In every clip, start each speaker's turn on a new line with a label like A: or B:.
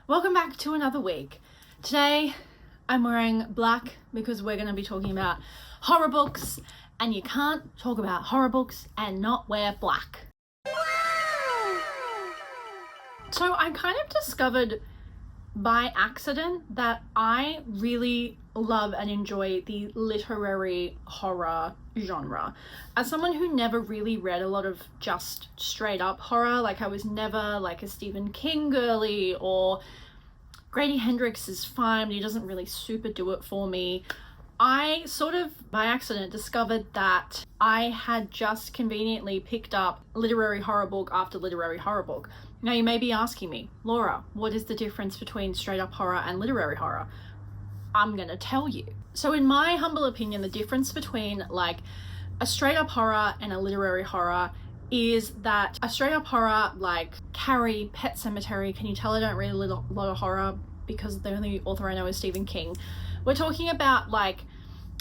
A: Welcome back to another week. Today I'm wearing black because we're going to be talking about horror books, and you can't talk about horror books and not wear black. So I kind of discovered by accident that I really love and enjoy the literary horror genre. As someone who never really read a lot of just straight up horror, like I was never like a Stephen King girly, or Grady Hendrix is fine, but he doesn't really super do it for me. I sort of by accident discovered that I had just conveniently picked up literary horror book after literary horror book. Now you may be asking me, Laura, what is the difference between straight up horror and literary horror? I'm gonna tell you. So in my humble opinion, the difference between like a straight up horror and a literary horror is that a straight up horror like Carrie, Pet Sematary, can you tell I don't read a lot of horror because the only author I know is Stephen King. We're talking about like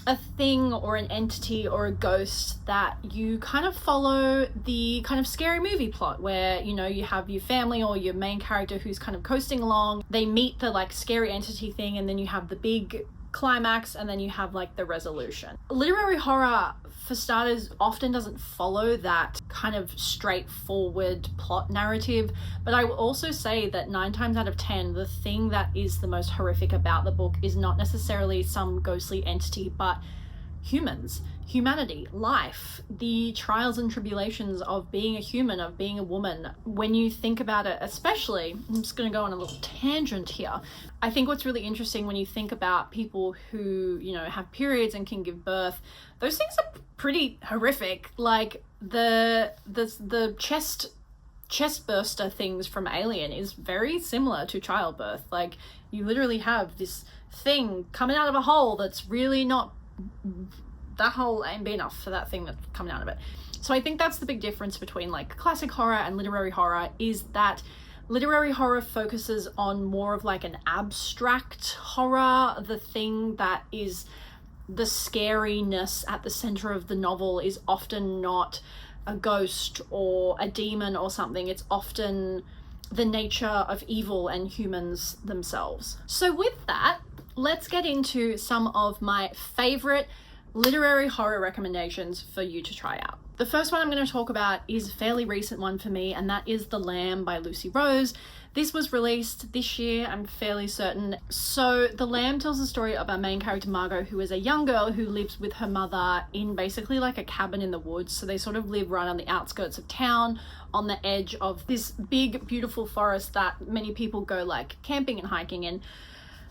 A: a thing or an entity or a ghost that you kind of follow the kind of scary movie plot where, you know, you have your family or your main character who's kind of coasting along. They meet the like scary entity thing, and then you have the big climax, and then you have like the resolution. Literary horror, for starters, often doesn't follow that kind of straightforward plot narrative, but I will also say that 9 times out of 10, the thing that is the most horrific about the book is not necessarily some ghostly entity, but humans, humanity, life, the trials and tribulations of being a human, of being a woman. When you think about it, especially, I'm just going to go on a little tangent here. I think what's really interesting when you think about people who, you know, have periods and can give birth, those things are pretty horrific. Like the chest burster things from Alien is very similar to childbirth. Like you literally have this thing coming out of a hole that's really not, that hole ain't big enough for that thing that's coming out of it. So I think that's the big difference between like classic horror and literary horror, is that literary horror focuses on more of like an abstract horror. The thing that is the scariness at the center of the novel is often not a ghost or a demon or something. It's often the nature of evil and humans themselves. So with that, let's get into some of my favorite literary horror recommendations for you to try out. The first one I'm going to talk about is a fairly recent one for me, and that is The Lamb by Lucy Rose. This was released this year, I'm fairly certain. So The Lamb tells the story of our main character Margot, who is a young girl who lives with her mother in basically like a cabin in the woods. So they sort of live right on the outskirts of town, on the edge of this big beautiful forest that many people go like camping and hiking in.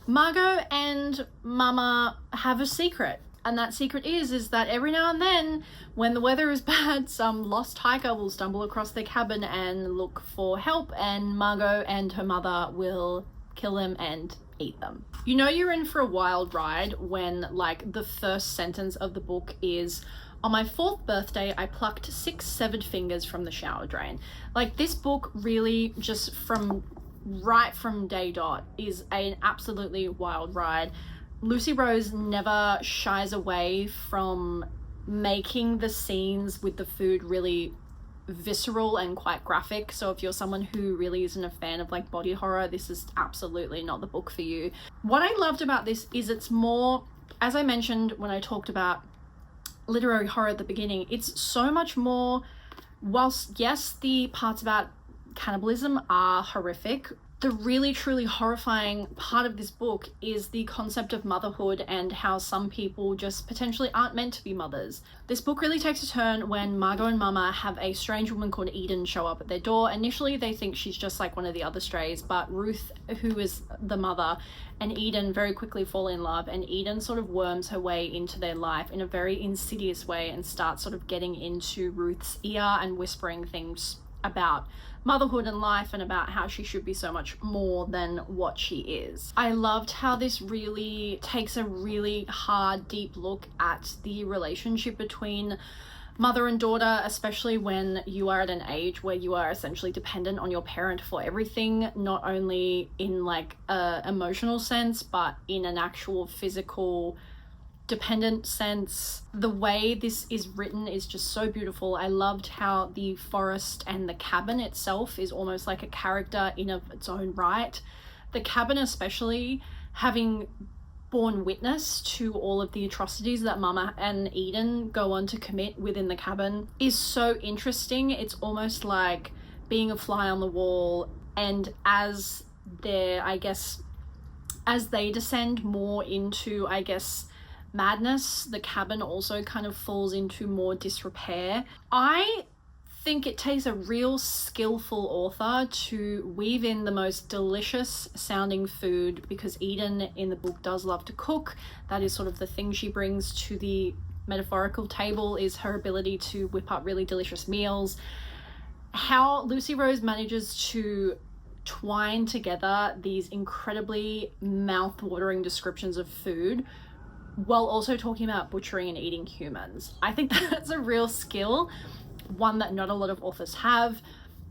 A: Margot and Mama have a secret, and that secret is that every now and then, when the weather is bad, some lost hiker will stumble across their cabin and look for help, and Margot and her mother will kill them and eat them. You know you're in for a wild ride when like the first sentence of the book is, "On my 4th birthday, I plucked 6 severed fingers from the shower drain." Like this book really just right from day dot is an absolutely wild ride. Lucy Rose never shies away from making the scenes with the food really visceral and quite graphic. So if you're someone who really isn't a fan of like body horror, this is absolutely not the book for you. What I loved about this is it's more, as I mentioned when I talked about literary horror at the beginning, it's so much more, whilst yes, the parts about cannibalism are horrific, the really truly horrifying part of this book is the concept of motherhood and how some people just potentially aren't meant to be mothers. This book really takes a turn when Margot and Mama have a strange woman called Eden show up at their door. Initially they think she's just like one of the other strays, but Ruth, who is the mother, and Eden very quickly fall in love, and Eden sort of worms her way into their life in a very insidious way and starts sort of getting into Ruth's ear and whispering things about motherhood and life and about how she should be so much more than what she is. I loved how this really takes a really hard, deep look at the relationship between mother and daughter, especially when you are at an age where you are essentially dependent on your parent for everything, not only in like a emotional sense, but in an actual physical dependent sense. The way this is written is just so beautiful. I loved how the forest and the cabin itself is almost like a character in of its own right. The cabin especially, having borne witness to all of the atrocities that Mama and Eden go on to commit within the cabin, is so interesting. It's almost like being a fly on the wall, and as they descend more into, I guess, madness, the cabin also kind of falls into more disrepair. I think it takes a real skillful author to weave in the most delicious sounding food, because Eden in the book does love to cook. That is sort of the thing she brings to the metaphorical table, is her ability to whip up really delicious meals. How Lucy Rose manages to twine together these incredibly mouth-watering descriptions of food while also talking about butchering and eating humans. I think that's a real skill, one that not a lot of authors have.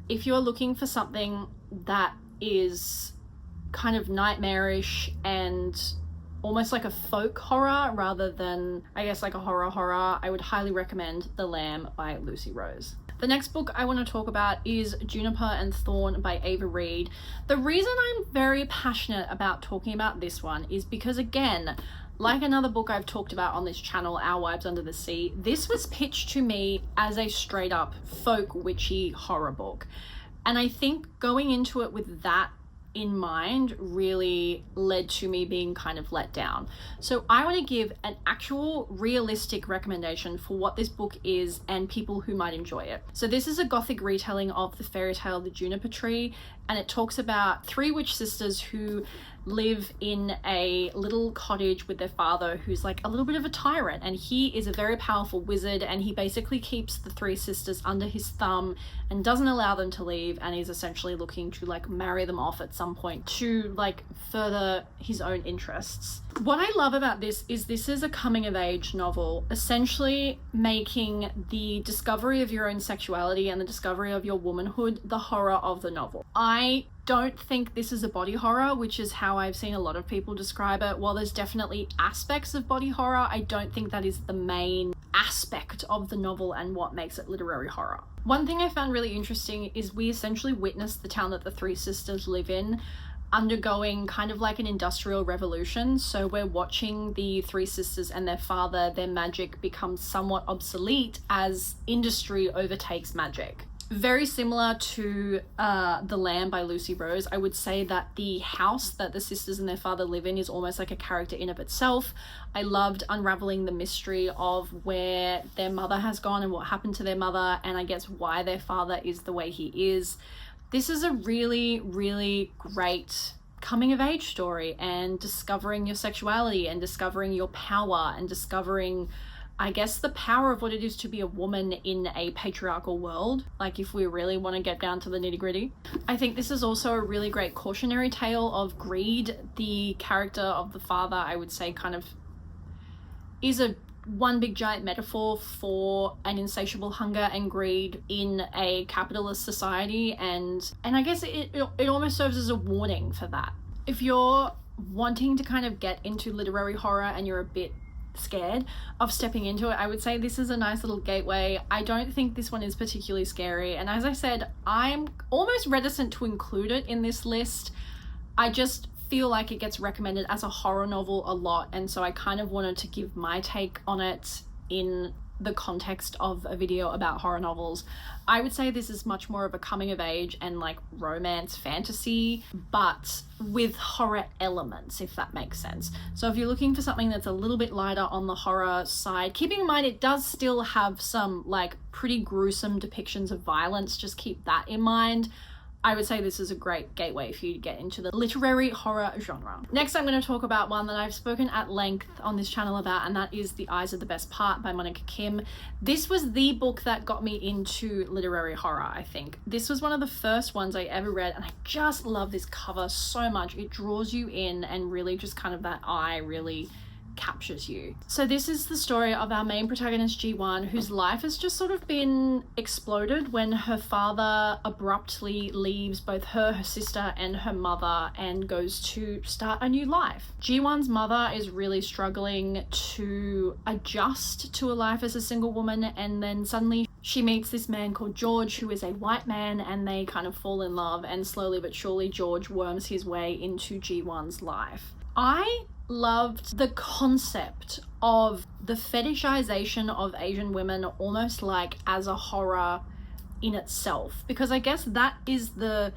A: If you're looking for something that is kind of nightmarish and almost like a folk horror rather than, I guess, like a horror, I would highly recommend The Lamb by Lucy Rose. The next book I want to talk about is Juniper and Thorn by Ava Reid. The reason I'm very passionate about talking about this one is because, again, like another book I've talked about on this channel, Our Wives Under the Sea, this was pitched to me as a straight up folk witchy horror book. And I think going into it with that in mind really led to me being kind of let down. So I want to give an actual realistic recommendation for what this book is and people who might enjoy it. So this is a gothic retelling of the fairy tale The Juniper Tree, and it talks about three witch sisters who live in a little cottage with their father, who's like a little bit of a tyrant, and he is a very powerful wizard, and he basically keeps the three sisters under his thumb and doesn't allow them to leave, and is essentially looking to like marry them off at some point to like further his own interests. What I love about this is a coming of age novel, essentially making the discovery of your own sexuality and the discovery of your womanhood the horror of the novel. I don't think this is a body horror, which is how I've seen a lot of people describe it. While there's definitely aspects of body horror, I don't think that is the main aspect of the novel and what makes it literary horror. One thing I found really interesting is we essentially witness the town that the three sisters live in undergoing kind of like an industrial revolution. So we're watching the three sisters and their father, their magic becomes somewhat obsolete as industry overtakes magic. Very similar to The Lamb by Lucy Rose, I would say that the house that the sisters and their father live in is almost like a character in of itself. I loved unraveling the mystery of where their mother has gone and what happened to their mother, and I guess why their father is the way he is. This is a really, really great coming of age story, and discovering your sexuality and discovering your power and discovering, I guess, the power of what it is to be a woman in a patriarchal world, like if we really want to get down to the nitty-gritty. I think this is also a really great cautionary tale of greed. The character of the father, I would say, kind of is a one big giant metaphor for an insatiable hunger and greed in a capitalist society, and I guess it almost serves as a warning for that. If you're wanting to kind of get into literary horror and you're a bit scared of stepping into it, I would say this is a nice little gateway. I don't think this one is particularly scary, and as I said, I'm almost reticent to include it in this list. I just feel like it gets recommended as a horror novel a lot, and so I kind of wanted to give my take on it in the context of a video about horror novels. I would say this is much more of a coming of age and like romance fantasy, but with horror elements, if that makes sense. So if you're looking for something that's a little bit lighter on the horror side, keeping in mind it does still have some like pretty gruesome depictions of violence, just keep that in mind. I would say this is a great gateway for you to get into the literary horror genre. Next, I'm going to talk about one that I've spoken at length on this channel about, and that is The Eyes of the Best Part by Monica Kim. This was the book that got me into literary horror, I think. This was one of the first ones I ever read, and I just love this cover so much. It draws you in, and really just kind of that eye really captures you. So this is the story of our main protagonist G1, whose life has just sort of been exploded when her father abruptly leaves both her sister and her mother and goes to start a new life. G1's mother is really struggling to adjust to a life as a single woman, and then suddenly she meets this man called George, who is a white man, and they kind of fall in love, and slowly but surely George worms his way into Ji-won's life. I loved the concept of the fetishization of Asian women almost like as a horror in itself, because I guess that is the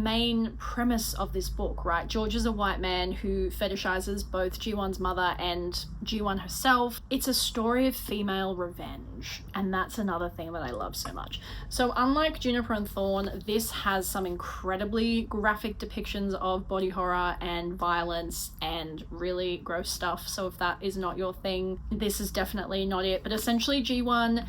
A: main premise of this book, right? George is a white man who fetishizes both Ji-won's mother and Ji-won herself. It's a story of female revenge, and that's another thing that I love so much. So unlike Juniper and Thorn, this has some incredibly graphic depictions of body horror and violence and really gross stuff, so if that is not your thing, this is definitely not it. But essentially, Ji-won,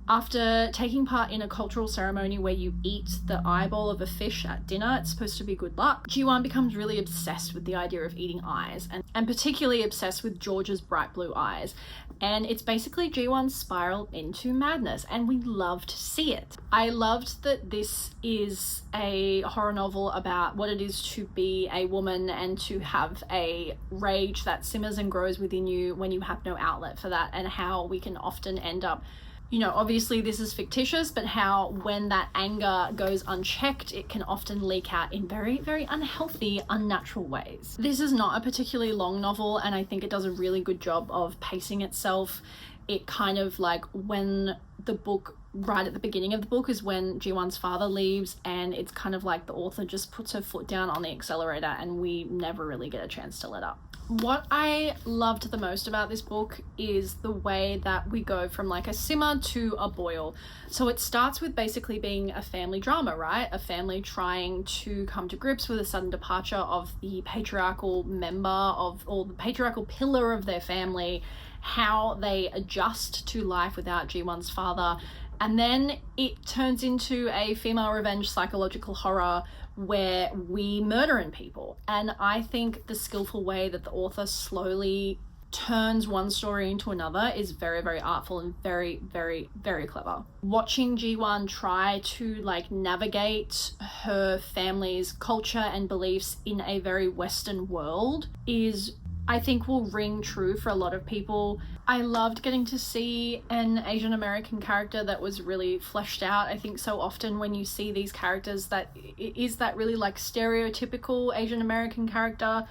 A: after taking part in a cultural ceremony where you eat the eyeball of a fish at dinner, it's supposed to be good luck, Ji-won becomes really obsessed with the idea of eating eyes, and particularly obsessed with George's bright blue eyes. And it's basically Ji-won's spiral into madness, and we love to see it. I loved that this is a horror novel about what it is to be a woman and to have a rage that simmers and grows within you when you have no outlet for that, and how we can often end up, you know, obviously this is fictitious, but how when that anger goes unchecked, it can often leak out in very, very unhealthy, unnatural ways. This is not a particularly long novel, and I think it does a really good job of pacing itself. It kind of like, when the book, right at the beginning of the book is when Ji-won's father leaves, and it's kind of like the author just puts her foot down on the accelerator and we never really get a chance to let up. What I loved the most about this book is the way that we go from like a simmer to a boil. So it starts with basically being a family drama, right? A family trying to come to grips with a sudden departure of the patriarchal member of, or the patriarchal pillar of their family, how they adjust to life without Ji-won's father. And then it turns into a female revenge psychological horror where we murder in people. And I think the skillful way that the author slowly turns one story into another is very, very artful and very, very, very clever. Watching Ji-won try to like navigate her family's culture and beliefs in a very Western world is, I think, will ring true for a lot of people. I loved getting to see an Asian American character that was really fleshed out. I think so often when you see these characters that it is that really like stereotypical Asian American character,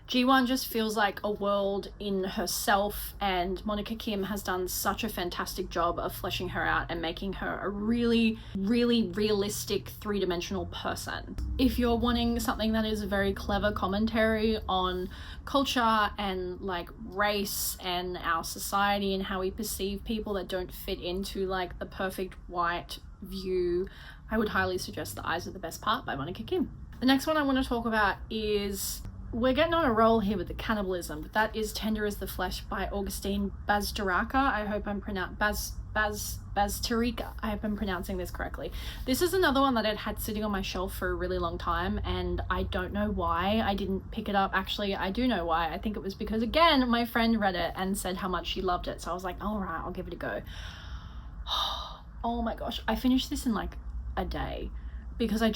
A: Ji-won just feels like a world in herself, and Monica Kim has done such a fantastic job of fleshing her out and making her a really, really realistic three-dimensional person. If you're wanting something that is a very clever commentary on culture and like race and our society and how we perceive people that don't fit into like the perfect white view, I would highly suggest The Eyes Are the Best Part by Monica Kim. The next one I want to talk about is, we're getting on a roll here with the cannibalism, but that is Tender as the Flesh by Augustine Bazterrica. I hope I'm Bazterrica. I hope I'm pronouncing this correctly. This is another one that I'd had sitting on my shelf for a really long time, and I don't know why I didn't pick it up. Actually, I do know why. I think it was because, again, my friend read it and said how much she loved it. So I was like, all right, I'll give it a go. Oh my gosh, I finished this in like a day, because I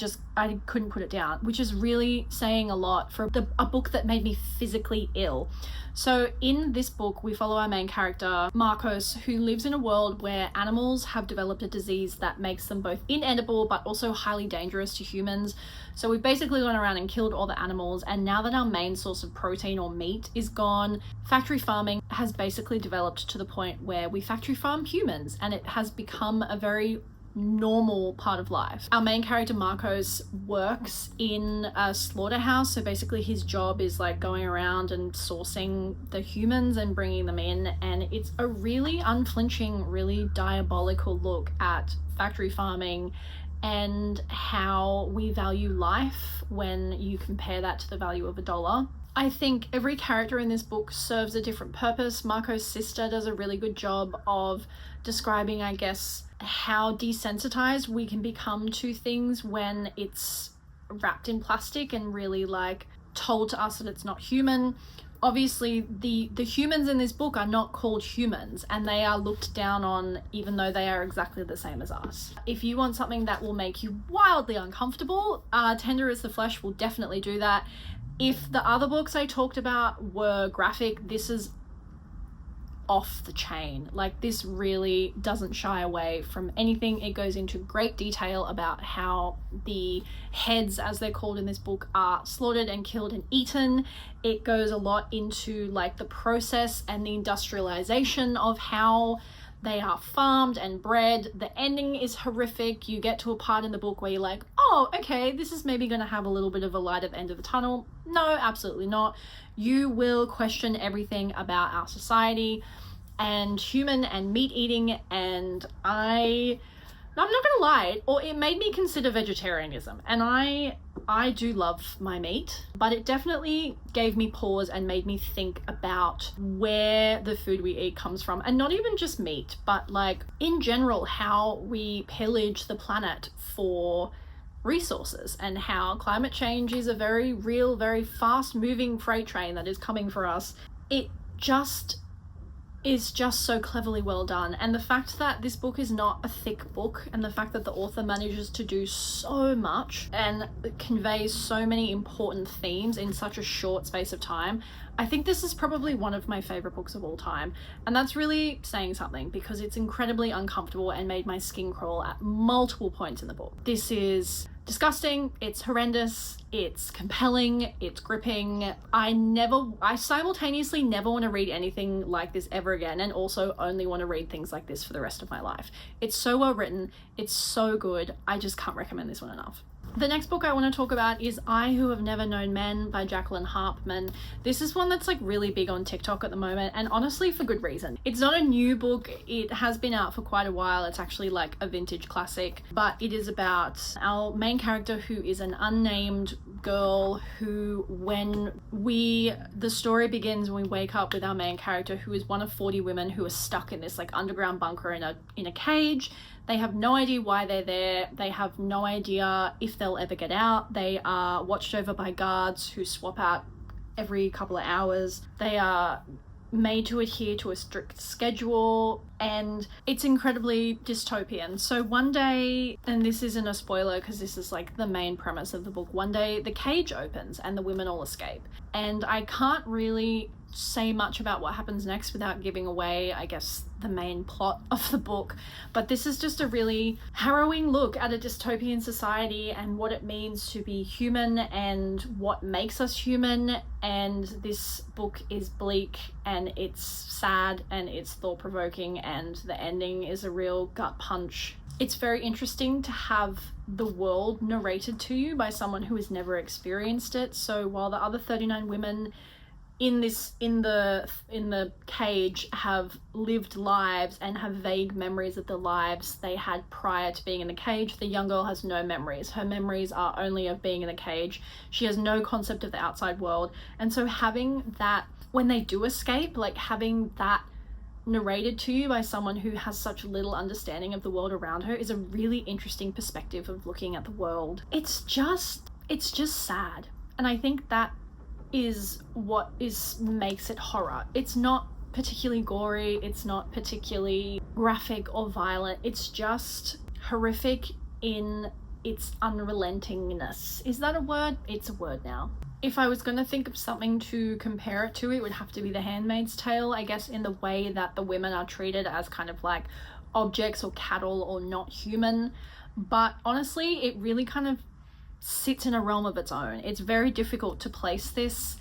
A: couldn't put it down, which is really saying a lot for a book that made me physically ill. So in this book, we follow our main character, Marcos, who lives in a world where animals have developed a disease that makes them both inedible but also highly dangerous to humans. So we've basically gone around and killed all the animals, and now that our main source of protein or meat is gone, factory farming has basically developed to the point where we factory farm humans, and it has become a very normal part of life. Our main character Marcos works in a slaughterhouse, so basically his job is like going around and sourcing the humans and bringing them in, and it's a really unflinching, really diabolical look at factory farming and how we value life when you compare that to the value of $1. I think every character in this book serves a different purpose. Marco's sister does a really good job of describing, I guess, how desensitized we can become to things when it's wrapped in plastic and really like told to us that it's not human. Obviously the humans in this book are not called humans, and they are looked down on even though they are exactly the same as us. If you want something that will make you wildly uncomfortable, Tender as the Flesh will definitely do that. If the other books I talked about were graphic, this is off the chain. Like, this really doesn't shy away from anything. It goes into great detail about how the heads, as they're called in this book, are slaughtered and killed and eaten. It goes a lot into like the process and the industrialization of how they are farmed and bred. The ending is horrific. You get to a part in the book where you're like, oh, okay, this is maybe going to have a little bit of a light at the end of the tunnel. No, absolutely not. You will question everything about our society and human and meat eating, and I'm not gonna lie, or it made me consider vegetarianism, and I do love my meat, but it definitely gave me pause and made me think about where the food we eat comes from, and not even just meat, but like in general how we pillage the planet for resources, and how climate change is a very real, very fast moving freight train that is coming for us. It just is just so cleverly well done, and the fact that this book is not a thick book, and the fact that the author manages to do so much and conveys so many important themes in such a short space of time, I think this is probably one of my favorite books of all time, and that's really saying something, because it's incredibly uncomfortable and made my skin crawl at multiple points in the book. This is disgusting, it's horrendous, it's compelling, it's gripping. I simultaneously never want to read anything like this ever again, and also only want to read things like this for the rest of my life. It's so well written, it's so good, I just can't recommend this one enough. The next book I want to talk about is I Who Have Never Known Men by Jacqueline Harpman. This is one that's like really big on TikTok at the moment, and honestly for good reason. It's not a new book, it has been out for quite a while, it's actually like a vintage classic, but it is about our main character who is an unnamed girl who, the story begins when we wake up with our main character who is one of 40 women who are stuck in this like underground bunker in a cage. They have no idea why they're there. They have no idea if they'll ever get out. They are watched over by guards who swap out every couple of hours. They are made to adhere to a strict schedule, and it's incredibly dystopian. So one day, and this isn't a spoiler because this is like the main premise of the book, one day the cage opens and the women all escape. And I can't really say much about what happens next without giving away, I guess, the main plot of the book, but this is just a really harrowing look at a dystopian society and what it means to be human and what makes us human. And this book is bleak and it's sad and it's thought-provoking, and the ending is a real gut punch. It's very interesting to have the world narrated to you by someone who has never experienced it. So while the other 39 women in the cage have lived lives and have vague memories of the lives they had prior to being in the cage, the young girl has no memories. Her memories are only of being in the cage. She has no concept of the outside world. And so having that, when they do escape, like having that narrated to you by someone who has such little understanding of the world around her, is a really interesting perspective of looking at the world. It's just sad. And I think that is what makes it horror. It's not particularly gory, it's not particularly graphic or violent, it's just horrific in its unrelentingness. Is that a word? It's a word now. If I was going to think of something to compare it to, it would have to be The Handmaid's Tale, I guess, in the way that the women are treated as kind of like objects or cattle or not human. But honestly, it really kind of sits in a realm of its own. It's very difficult to place this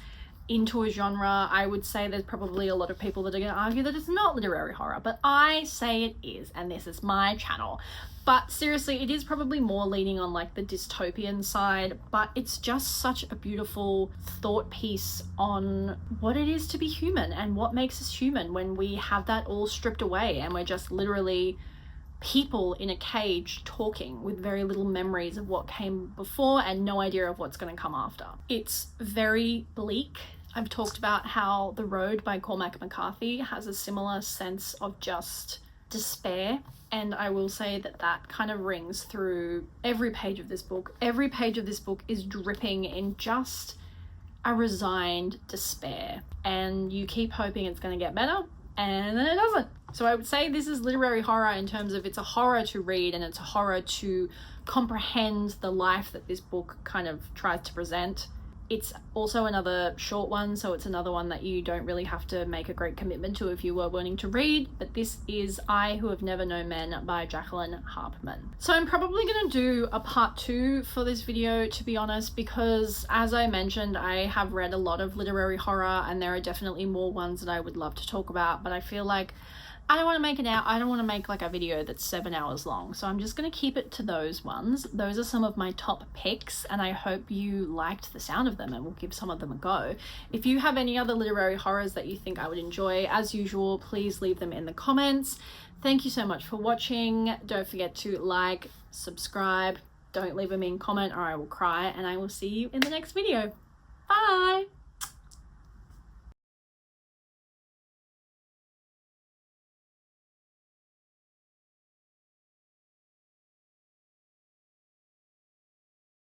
A: into a genre. I would say there's probably a lot of people that are going to argue that it's not literary horror, but I say it is, and this is my channel. But seriously, it is probably more leaning on like the dystopian side, but it's just such a beautiful thought piece on what it is to be human and what makes us human when we have that all stripped away and we're just literally people in a cage talking with very little memories of what came before and no idea of what's going to come after. It's very bleak. I've talked about how The Road by Cormac McCarthy has a similar sense of just despair, and I will say that that kind of rings through every page of this book. Every page of this book is dripping in just a resigned despair, and you keep hoping it's going to get better, and then it doesn't. So I would say this is literary horror in terms of it's a horror to read and it's a horror to comprehend the life that this book kind of tries to present. It's also another short one, so it's another one that you don't really have to make a great commitment to if you were wanting to read, but this is I Who Have Never Known Men by Jacqueline Harpman. So I'm probably going to do a part 2 for this video, to be honest, because as I mentioned, I have read a lot of literary horror and there are definitely more ones that I would love to talk about, but I feel like I don't want to make like a video that's 7 hours long, so I'm just going to keep it to those ones. Those are some of my top picks, and I hope you liked the sound of them and will give some of them a go. If you have any other literary horrors that you think I would enjoy, as usual, please leave them in the comments. Thank you so much for watching. Don't forget to like, subscribe, don't leave a mean comment or I will cry, and I will see you in the next video. Bye!